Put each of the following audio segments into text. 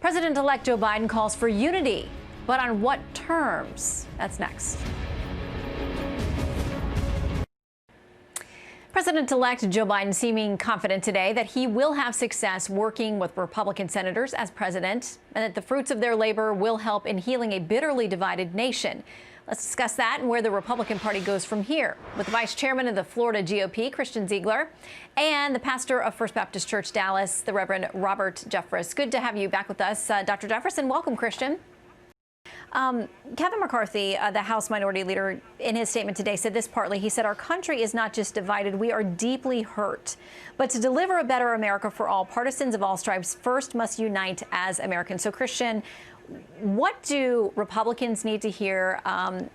President-elect Joe Biden calls for unity, but on what terms? That's next. President-elect Joe Biden seeming confident today that he will have success working with Republican senators as president and that the fruits of their labor will help in healing a bitterly divided nation. Let's discuss that and where the Republican Party goes from here with the Vice Chairman of the Florida GOP, Christian Ziegler, and the pastor of First Baptist Church Dallas, the Reverend Robert Jeffress. Good to have you back with us, Dr. Jeffress, and welcome, Christian. Kevin McCarthy, the House Minority Leader, in his statement today said this partly. He said, our country is not just divided, we are deeply hurt. But to deliver a better America for all, partisans of all stripes first must unite as Americans. So, Christian, what do Republicans need to hear,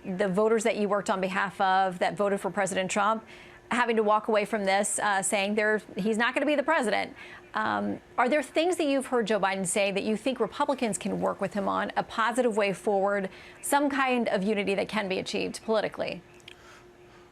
the voters that you worked on behalf of that voted for President Trump, having to walk away from this saying he's not going to be the president? Are there things that you've heard Joe Biden say that you think Republicans can work with him on, a positive way forward, some kind of unity that can be achieved politically?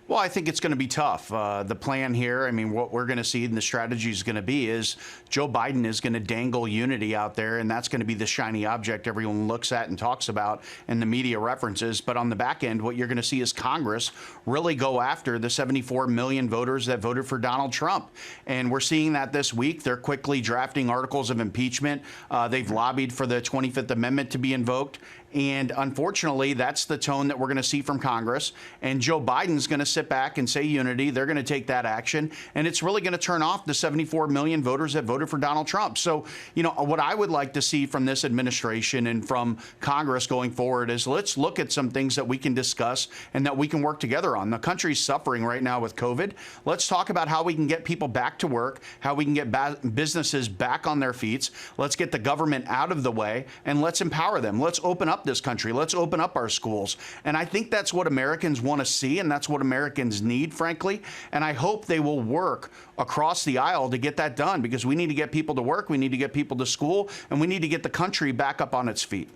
Well, I think it's going to be tough. The plan here, I mean, what we're going to see and the strategy is going to be is Joe Biden is going to dangle unity out there, and that's going to be the shiny object everyone looks at and talks about and the media references. But on the back end, what you're going to see is Congress really go after the 74 million voters that voted for Donald Trump. And we're seeing that this week. They're quickly drafting articles of impeachment. They've lobbied for the 25th Amendment to be invoked. And unfortunately, that's the tone that we're going to see from Congress. And Joe Biden's going to sit back and say unity. They're going to take that action. And it's really going to turn off the 74 million voters that voted for Donald Trump. So, you know, what I would like to see from this administration and from Congress going forward is let's look at some things that we can discuss and that we can work together on. The country's suffering right now with COVID. Let's talk about how we can get people back to work, how we can get businesses back on their feet. Let's get the government out of the way and let's empower them. Let's open up this country. Let's open up our schools. And I think that's what Americans want to see, and that's what Americans need, frankly. And I hope they will work across the aisle to get that done, because we need to get people to work, we need to get people to school, and we need to get the country back up on its feet.